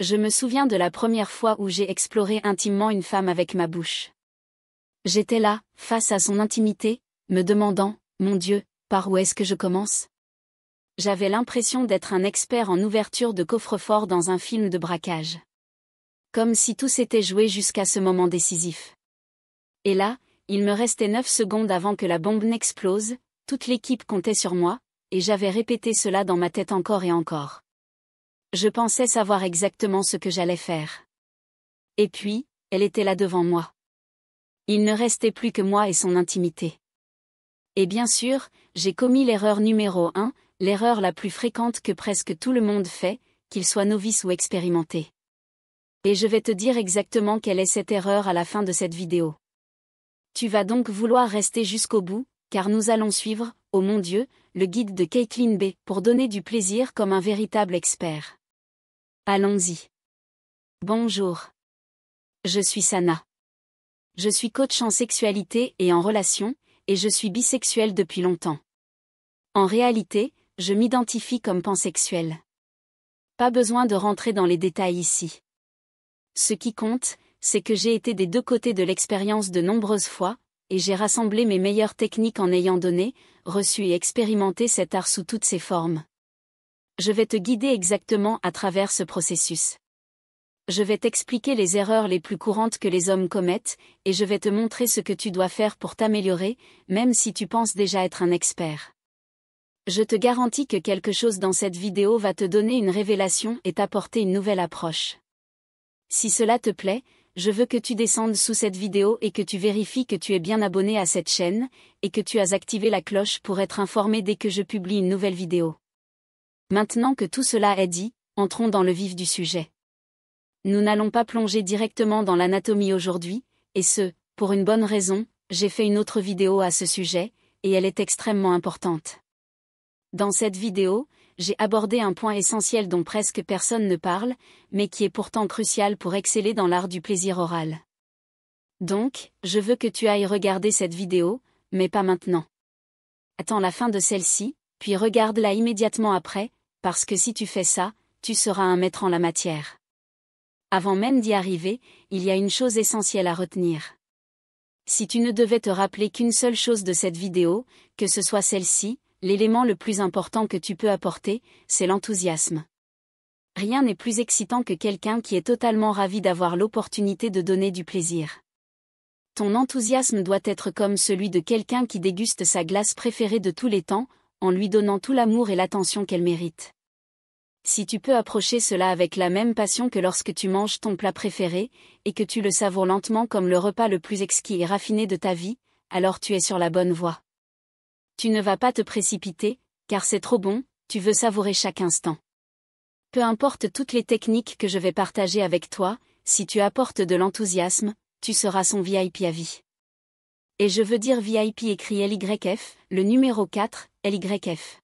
Je me souviens de la première fois où j'ai exploré intimement une femme avec ma bouche. J'étais là, face à son intimité, me demandant, mon Dieu, par où est-ce que je commence? J'avais l'impression d'être un expert en ouverture de coffre-fort dans un film de braquage. Comme si tout s'était joué jusqu'à ce moment décisif. Et là, il me restait 9 secondes avant que la bombe n'explose, toute l'équipe comptait sur moi, et j'avais répété cela dans ma tête encore et encore. Je pensais savoir exactement ce que j'allais faire. Et puis, elle était là devant moi. Il ne restait plus que moi et son intimité. Et bien sûr, j'ai commis l'erreur numéro 1, l'erreur la plus fréquente que presque tout le monde fait, qu'il soit novice ou expérimenté. Et je vais te dire exactement quelle est cette erreur à la fin de cette vidéo. Tu vas donc vouloir rester jusqu'au bout, car nous allons suivre, oh mon Dieu, le guide de Caitlin B. pour donner du plaisir comme un véritable expert. Allons-y. Bonjour. Je suis Sana. Je suis coach en sexualité et en relations, et je suis bisexuelle depuis longtemps. En réalité, je m'identifie comme pansexuelle. Pas besoin de rentrer dans les détails ici. Ce qui compte, c'est que j'ai été des deux côtés de l'expérience de nombreuses fois, et j'ai rassemblé mes meilleures techniques en ayant donné, reçu et expérimenté cet art sous toutes ses formes. Je vais te guider exactement à travers ce processus. Je vais t'expliquer les erreurs les plus courantes que les hommes commettent, et je vais te montrer ce que tu dois faire pour t'améliorer, même si tu penses déjà être un expert. Je te garantis que quelque chose dans cette vidéo va te donner une révélation et t'apporter une nouvelle approche. Si cela te plaît, je veux que tu descendes sous cette vidéo et que tu vérifies que tu es bien abonné à cette chaîne, et que tu as activé la cloche pour être informé dès que je publie une nouvelle vidéo. Maintenant que tout cela est dit, entrons dans le vif du sujet. Nous n'allons pas plonger directement dans l'anatomie aujourd'hui, et ce, pour une bonne raison, j'ai fait une autre vidéo à ce sujet, et elle est extrêmement importante. Dans cette vidéo, j'ai abordé un point essentiel dont presque personne ne parle, mais qui est pourtant crucial pour exceller dans l'art du plaisir oral. Donc, je veux que tu ailles regarder cette vidéo, mais pas maintenant. Attends la fin de celle-ci, puis regarde-la immédiatement après, parce que si tu fais ça, tu seras un maître en la matière. Avant même d'y arriver, il y a une chose essentielle à retenir. Si tu ne devais te rappeler qu'une seule chose de cette vidéo, que ce soit celle-ci, l'élément le plus important que tu peux apporter, c'est l'enthousiasme. Rien n'est plus excitant que quelqu'un qui est totalement ravi d'avoir l'opportunité de donner du plaisir. Ton enthousiasme doit être comme celui de quelqu'un qui déguste sa glace préférée de tous les temps, en lui donnant tout l'amour et l'attention qu'elle mérite. Si tu peux approcher cela avec la même passion que lorsque tu manges ton plat préféré, et que tu le savoures lentement comme le repas le plus exquis et raffiné de ta vie, alors tu es sur la bonne voie. Tu ne vas pas te précipiter, car c'est trop bon, tu veux savourer chaque instant. Peu importe toutes les techniques que je vais partager avec toi, si tu apportes de l'enthousiasme, tu seras son VIP à vie. Et je veux dire VIP écrit LYF, le numéro 4, LYF.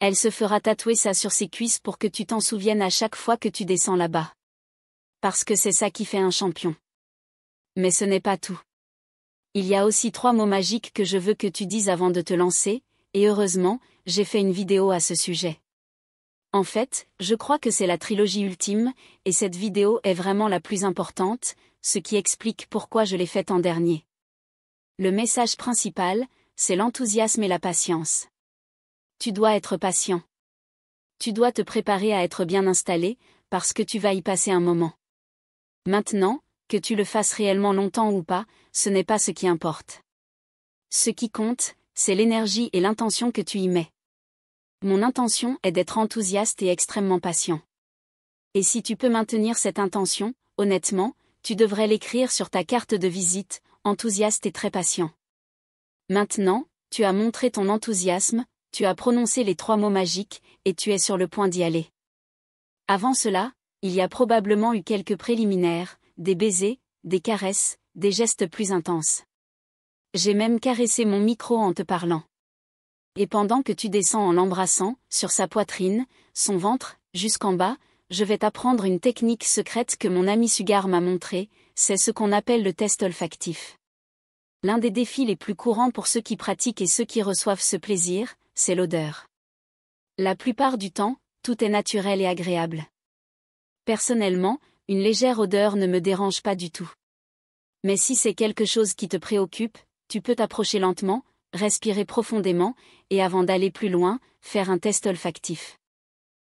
Elle se fera tatouer ça sur ses cuisses pour que tu t'en souviennes à chaque fois que tu descends là-bas. Parce que c'est ça qui fait un champion. Mais ce n'est pas tout. Il y a aussi 3 mots magiques que je veux que tu dises avant de te lancer, et heureusement, j'ai fait une vidéo à ce sujet. En fait, je crois que c'est la trilogie ultime, et cette vidéo est vraiment la plus importante, ce qui explique pourquoi je l'ai faite en dernier. Le message principal, c'est l'enthousiasme et la patience. Tu dois être patient. Tu dois te préparer à être bien installé, parce que tu vas y passer un moment. Maintenant, que tu le fasses réellement longtemps ou pas, ce n'est pas ce qui importe. Ce qui compte, c'est l'énergie et l'intention que tu y mets. Mon intention est d'être enthousiaste et extrêmement patient. Et si tu peux maintenir cette intention, honnêtement, tu devrais l'écrire sur ta carte de visite, enthousiaste et très patient. Maintenant, tu as montré ton enthousiasme, tu as prononcé les 3 mots magiques, et tu es sur le point d'y aller. Avant cela, il y a probablement eu quelques préliminaires, des baisers, des caresses, des gestes plus intenses. J'ai même caressé mon micro en te parlant. Et pendant que tu descends en l'embrassant, sur sa poitrine, son ventre, jusqu'en bas, je vais t'apprendre une technique secrète que mon ami Sugar m'a montrée, c'est ce qu'on appelle le test olfactif. L'un des défis les plus courants pour ceux qui pratiquent et ceux qui reçoivent ce plaisir, c'est l'odeur. La plupart du temps, tout est naturel et agréable. Personnellement, une légère odeur ne me dérange pas du tout. Mais si c'est quelque chose qui te préoccupe, tu peux t'approcher lentement, respirer profondément, et avant d'aller plus loin, faire un test olfactif.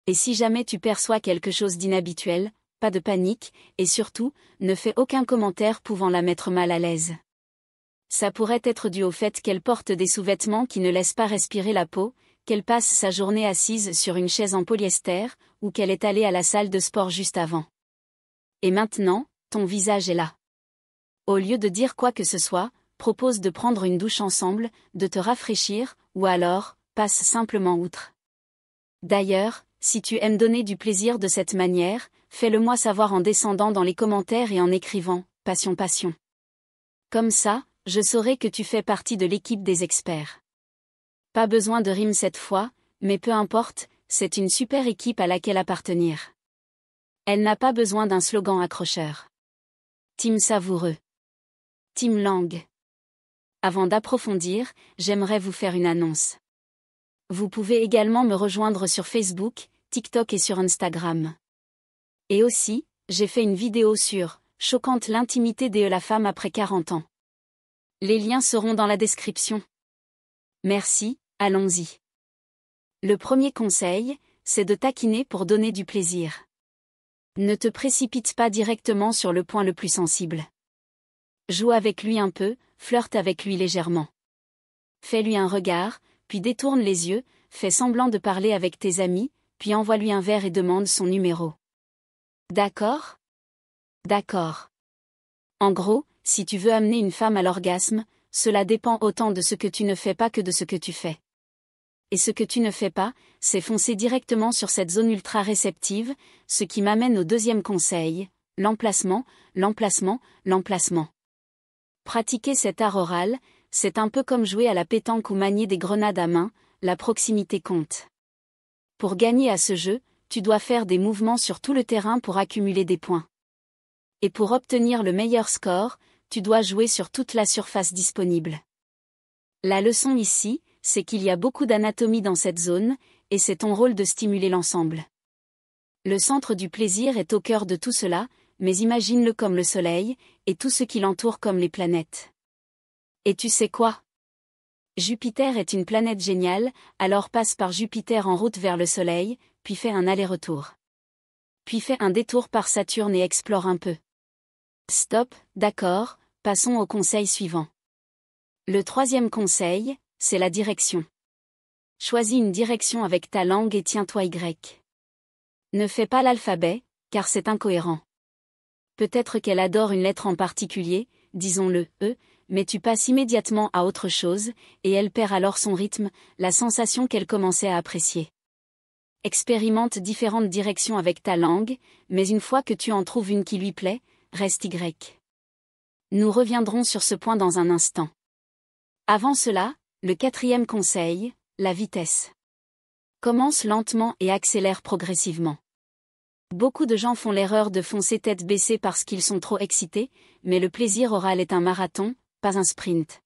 Et si jamais tu perçois quelque chose d'inhabituel, pas de panique, et surtout, ne fais aucun commentaire pouvant la mettre mal à l'aise. Ça pourrait être dû au fait qu'elle porte des sous-vêtements qui ne laissent pas respirer la peau, qu'elle passe sa journée assise sur une chaise en polyester, ou qu'elle est allée à la salle de sport juste avant. Et maintenant, ton visage est là. Au lieu de dire quoi que ce soit, propose de prendre une douche ensemble, de te rafraîchir, ou alors, passe simplement outre. D'ailleurs, si tu aimes donner du plaisir de cette manière, fais-le-moi savoir en descendant dans les commentaires et en écrivant « Passion Passion ». Comme ça, je saurai que tu fais partie de l'équipe des experts. Pas besoin de rime cette fois, mais peu importe, c'est une super équipe à laquelle appartenir. Elle n'a pas besoin d'un slogan accrocheur. Team savoureux. Team langue. Avant d'approfondir, j'aimerais vous faire une annonce. Vous pouvez également me rejoindre sur Facebook, TikTok et sur Instagram. Et aussi, j'ai fait une vidéo sur « Choquante l'intimité de la femme après 40 ans ». Les liens seront dans la description. Merci, allons-y. Le premier conseil, c'est de taquiner pour donner du plaisir. Ne te précipite pas directement sur le point le plus sensible. Joue avec lui un peu, flirte avec lui légèrement. Fais-lui un regard, puis détourne les yeux, fais semblant de parler avec tes amis, puis envoie-lui un verre et demande son numéro. D'accord ? D'accord. En gros, si tu veux amener une femme à l'orgasme, cela dépend autant de ce que tu ne fais pas que de ce que tu fais. Et ce que tu ne fais pas, c'est foncer directement sur cette zone ultra réceptive, ce qui m'amène au deuxième conseil, l'emplacement, l'emplacement, l'emplacement. Pratiquer cet art oral, c'est un peu comme jouer à la pétanque ou manier des grenades à main, la proximité compte. Pour gagner à ce jeu, tu dois faire des mouvements sur tout le terrain pour accumuler des points. Et pour obtenir le meilleur score, tu dois jouer sur toute la surface disponible. La leçon ici, c'est qu'il y a beaucoup d'anatomie dans cette zone, et c'est ton rôle de stimuler l'ensemble. Le centre du plaisir est au cœur de tout cela, mais imagine-le comme le soleil, et tout ce qui l'entoure comme les planètes. Et tu sais quoi ? Jupiter est une planète géniale, alors passe par Jupiter en route vers le soleil, puis fais un aller-retour. Puis fais un détour par Saturne et explore un peu. Stop, d'accord, passons au conseil suivant. Le troisième conseil, c'est la direction. Choisis une direction avec ta langue et tiens-toi Y. Ne fais pas l'alphabet, car c'est incohérent. Peut-être qu'elle adore une lettre en particulier, disons-le, E, mais tu passes immédiatement à autre chose, et elle perd alors son rythme, la sensation qu'elle commençait à apprécier. Expérimente différentes directions avec ta langue, mais une fois que tu en trouves une qui lui plaît, reste Y. Nous reviendrons sur ce point dans un instant. Avant cela, le quatrième conseil, la vitesse. Commence lentement et accélère progressivement. Beaucoup de gens font l'erreur de foncer tête baissée parce qu'ils sont trop excités, mais le plaisir oral est un marathon, pas un sprint.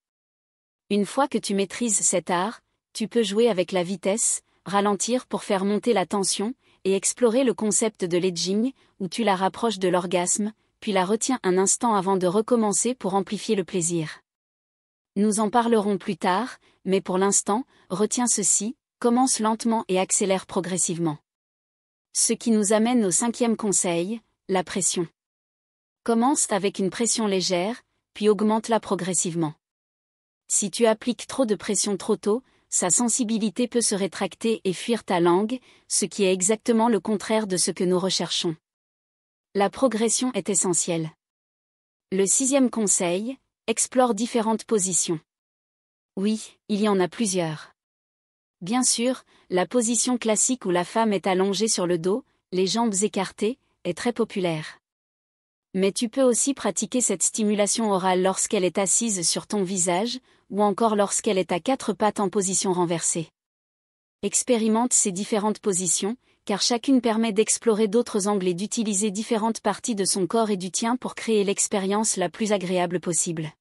Une fois que tu maîtrises cet art, tu peux jouer avec la vitesse, ralentir pour faire monter la tension, et explorer le concept de l'edging, où tu la rapproches de l'orgasme, puis la retiens un instant avant de recommencer pour amplifier le plaisir. Nous en parlerons plus tard, mais pour l'instant, retiens ceci, commence lentement et accélère progressivement. Ce qui nous amène au cinquième conseil, la pression. Commence avec une pression légère, puis augmente-la progressivement. Si tu appliques trop de pression trop tôt, sa sensibilité peut se rétracter et fuir ta langue, ce qui est exactement le contraire de ce que nous recherchons. La progression est essentielle. Le sixième conseil, explore différentes positions. Oui, il y en a plusieurs. Bien sûr, la position classique où la femme est allongée sur le dos, les jambes écartées, est très populaire. Mais tu peux aussi pratiquer cette stimulation orale lorsqu'elle est assise sur ton visage, ou encore lorsqu'elle est à quatre pattes en position renversée. Expérimente ces différentes positions, car chacune permet d'explorer d'autres angles et d'utiliser différentes parties de son corps et du tien pour créer l'expérience la plus agréable possible.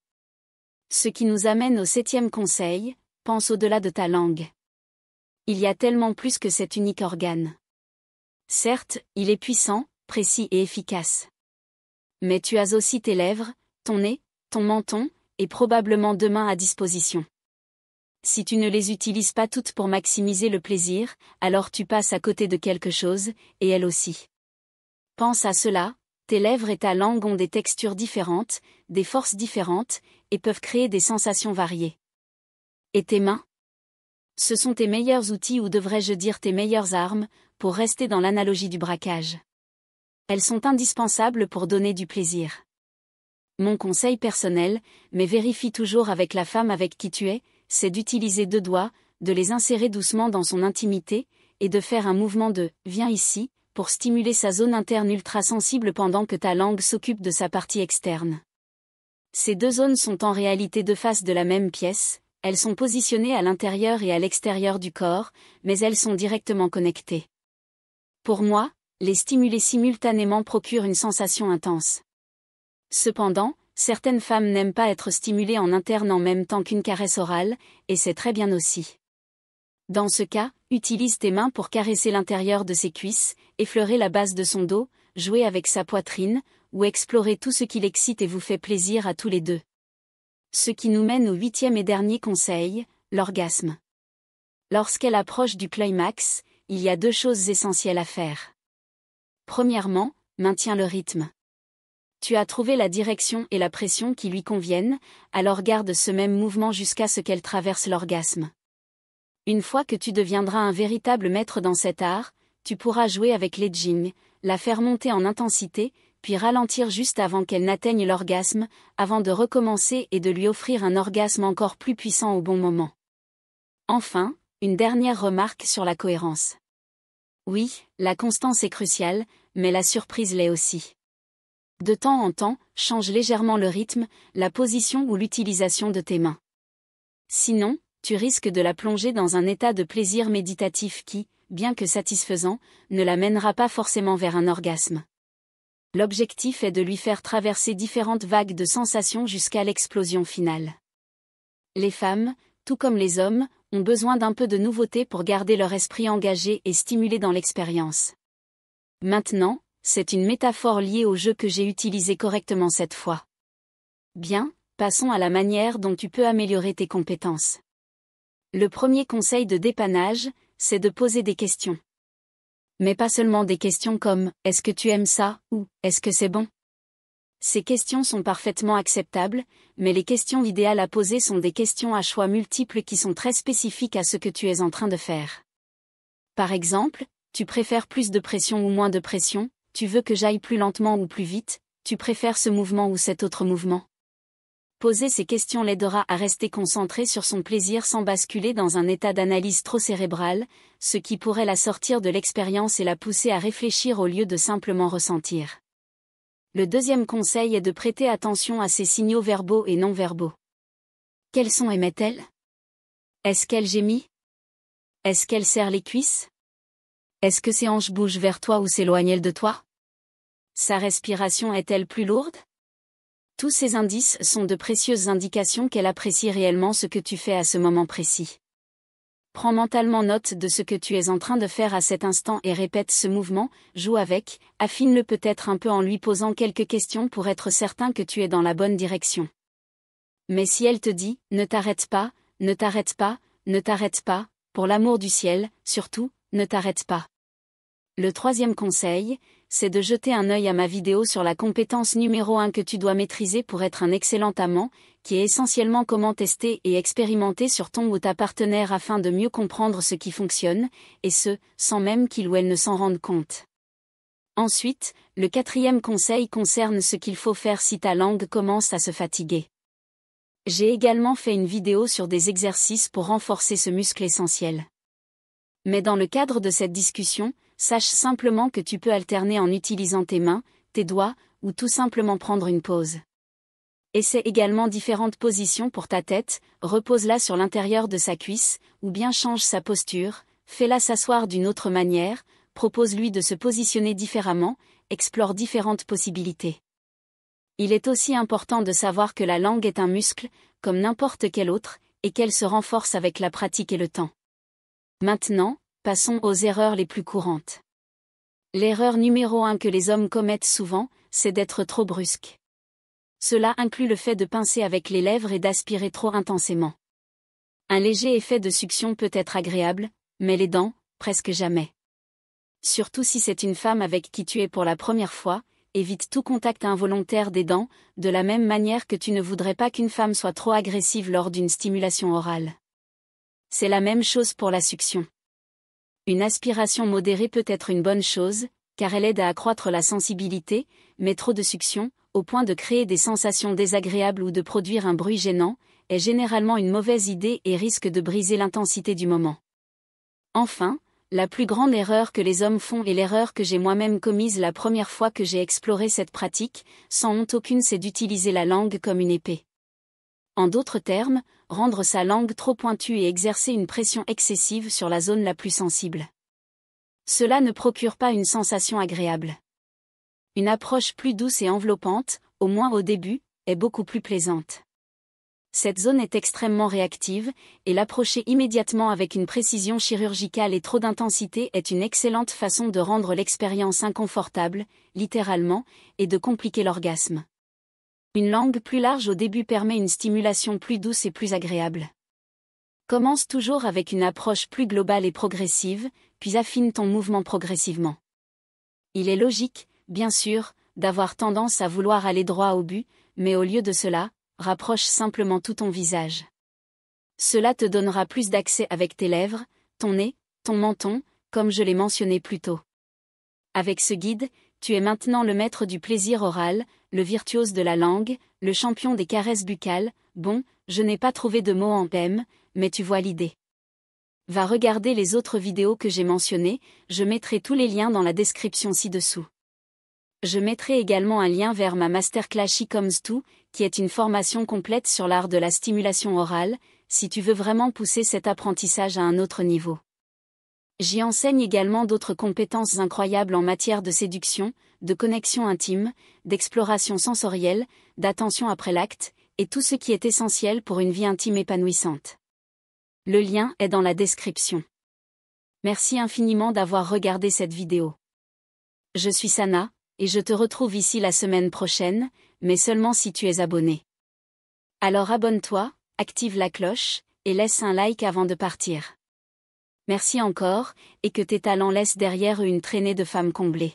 Ce qui nous amène au septième conseil, pense au-delà de ta langue. Il y a tellement plus que cet unique organe. Certes, il est puissant, précis et efficace. Mais tu as aussi tes lèvres, ton nez, ton menton, et probablement 2 mains à disposition. Si tu ne les utilises pas toutes pour maximiser le plaisir, alors tu passes à côté de quelque chose, et elle aussi. Pense à cela, tes lèvres et ta langue ont des textures différentes, des forces différentes, et peuvent créer des sensations variées. Et tes mains? Ce sont tes meilleurs outils ou devrais-je dire tes meilleures armes, pour rester dans l'analogie du braquage. Elles sont indispensables pour donner du plaisir. Mon conseil personnel, mais vérifie toujours avec la femme avec qui tu es, c'est d'utiliser 2 doigts, de les insérer doucement dans son intimité, et de faire un mouvement de « viens ici » pour stimuler sa zone interne ultra sensible pendant que ta langue s'occupe de sa partie externe. Ces 2 zones sont en réalité 2 faces de la même pièce, elles sont positionnées à l'intérieur et à l'extérieur du corps, mais elles sont directement connectées. Pour moi, les stimuler simultanément procure une sensation intense. Cependant, certaines femmes n'aiment pas être stimulées en interne en même temps qu'une caresse orale, et c'est très bien aussi. Dans ce cas, utilise tes mains pour caresser l'intérieur de ses cuisses, effleurer la base de son dos, jouer avec sa poitrine, ou explorer tout ce qui l'excite et vous fait plaisir à tous les 2. Ce qui nous mène au 8e et dernier conseil, l'orgasme. Lorsqu'elle approche du climax, il y a 2 choses essentielles à faire. Premièrement, maintiens le rythme. Tu as trouvé la direction et la pression qui lui conviennent, alors garde ce même mouvement jusqu'à ce qu'elle traverse l'orgasme. Une fois que tu deviendras un véritable maître dans cet art, tu pourras jouer avec l'edging, la faire monter en intensité, puis ralentir juste avant qu'elle n'atteigne l'orgasme, avant de recommencer et de lui offrir un orgasme encore plus puissant au bon moment. Enfin, une dernière remarque sur la cohérence. Oui, la constance est cruciale, mais la surprise l'est aussi. De temps en temps, change légèrement le rythme, la position ou l'utilisation de tes mains. Sinon, tu risques de la plonger dans un état de plaisir méditatif qui, bien que satisfaisant, ne la mènera pas forcément vers un orgasme. L'objectif est de lui faire traverser différentes vagues de sensations jusqu'à l'explosion finale. Les femmes, tout comme les hommes, ont besoin d'un peu de nouveauté pour garder leur esprit engagé et stimulé dans l'expérience. Maintenant, c'est une métaphore liée au jeu que j'ai utilisé correctement cette fois. Bien, passons à la manière dont tu peux améliorer tes compétences. Le premier conseil de dépannage, c'est de poser des questions. Mais pas seulement des questions comme « Est-ce que tu aimes ça ?» ou « Est-ce que c'est bon ?» Ces questions sont parfaitement acceptables, mais les questions idéales à poser sont des questions à choix multiples qui sont très spécifiques à ce que tu es en train de faire. Par exemple, tu préfères plus de pression ou moins de pression, tu veux que j'aille plus lentement ou plus vite, tu préfères ce mouvement ou cet autre mouvement. Poser ces questions l'aidera à rester concentré sur son plaisir sans basculer dans un état d'analyse trop cérébral, ce qui pourrait la sortir de l'expérience et la pousser à réfléchir au lieu de simplement ressentir. Le deuxième conseil est de prêter attention à ses signaux verbaux et non verbaux. Quels son émet-elle? Est-ce qu'elle gémit? Est-ce qu'elle serre les cuisses? Est-ce que ses hanches bougent vers toi ou s'éloignent de toi? Sa respiration est-elle plus lourde? Tous ces indices sont de précieuses indications qu'elle apprécie réellement ce que tu fais à ce moment précis. Prends mentalement note de ce que tu es en train de faire à cet instant et répète ce mouvement, joue avec, affine-le peut-être un peu en lui posant quelques questions pour être certain que tu es dans la bonne direction. Mais si elle te dit « ne t'arrête pas, ne t'arrête pas, ne t'arrête pas », pour l'amour du ciel, surtout, ne t'arrête pas. Le troisième conseil, c'est de jeter un œil à ma vidéo sur la compétence numéro 1 que tu dois maîtriser pour être un excellent amant, qui est essentiellement comment tester et expérimenter sur ton ou ta partenaire afin de mieux comprendre ce qui fonctionne, et ce, sans même qu'il ou elle ne s'en rende compte. Ensuite, le quatrième conseil concerne ce qu'il faut faire si ta langue commence à se fatiguer. J'ai également fait une vidéo sur des exercices pour renforcer ce muscle essentiel. Mais dans le cadre de cette discussion, sache simplement que tu peux alterner en utilisant tes mains, tes doigts, ou tout simplement prendre une pause. Essaie également différentes positions pour ta tête, repose-la sur l'intérieur de sa cuisse, ou bien change sa posture, fais-la s'asseoir d'une autre manière, propose-lui de se positionner différemment, explore différentes possibilités. Il est aussi important de savoir que la langue est un muscle, comme n'importe quel autre, et qu'elle se renforce avec la pratique et le temps. Maintenant, passons aux erreurs les plus courantes. L'erreur numéro 1 que les hommes commettent souvent, c'est d'être trop brusques. Cela inclut le fait de pincer avec les lèvres et d'aspirer trop intensément. Un léger effet de succion peut être agréable, mais les dents, presque jamais. Surtout si c'est une femme avec qui tu es pour la première fois, évite tout contact involontaire des dents, de la même manière que tu ne voudrais pas qu'une femme soit trop agressive lors d'une stimulation orale. C'est la même chose pour la succion. Une aspiration modérée peut être une bonne chose, car elle aide à accroître la sensibilité, mais trop de succion, au point de créer des sensations désagréables ou de produire un bruit gênant, est généralement une mauvaise idée et risque de briser l'intensité du moment. Enfin, la plus grande erreur que les hommes font et l'erreur que j'ai moi-même commise la première fois que j'ai exploré cette pratique, sans honte aucune, c'est d'utiliser la langue comme une épée. En d'autres termes, rendre sa langue trop pointue et exercer une pression excessive sur la zone la plus sensible. Cela ne procure pas une sensation agréable. Une approche plus douce et enveloppante, au moins au début, est beaucoup plus plaisante. Cette zone est extrêmement réactive, et l'approcher immédiatement avec une précision chirurgicale et trop d'intensité est une excellente façon de rendre l'expérience inconfortable, littéralement, et de compliquer l'orgasme. Une langue plus large au début permet une stimulation plus douce et plus agréable. Commence toujours avec une approche plus globale et progressive, puis affine ton mouvement progressivement. Il est logique, bien sûr, d'avoir tendance à vouloir aller droit au but, mais au lieu de cela, rapproche simplement tout ton visage. Cela te donnera plus d'accès avec tes lèvres, ton nez, ton menton, comme je l'ai mentionné plus tôt. Avec ce guide, tu es maintenant le maître du plaisir oral, le virtuose de la langue, le champion des caresses buccales. Bon, je n'ai pas trouvé de mots en PM, mais tu vois l'idée. Va regarder les autres vidéos que j'ai mentionnées, je mettrai tous les liens dans la description ci-dessous. Je mettrai également un lien vers ma masterclass She Comes To, qui est une formation complète sur l'art de la stimulation orale, si tu veux vraiment pousser cet apprentissage à un autre niveau. J'y enseigne également d'autres compétences incroyables en matière de séduction, de connexion intime, d'exploration sensorielle, d'attention après l'acte, et tout ce qui est essentiel pour une vie intime épanouissante. Le lien est dans la description. Merci infiniment d'avoir regardé cette vidéo. Je suis Sana, et je te retrouve ici la semaine prochaine, mais seulement si tu es abonné. Alors abonne-toi, active la cloche, et laisse un like avant de partir. Merci encore, et que tes talents laissent derrière eux une traînée de femmes comblées.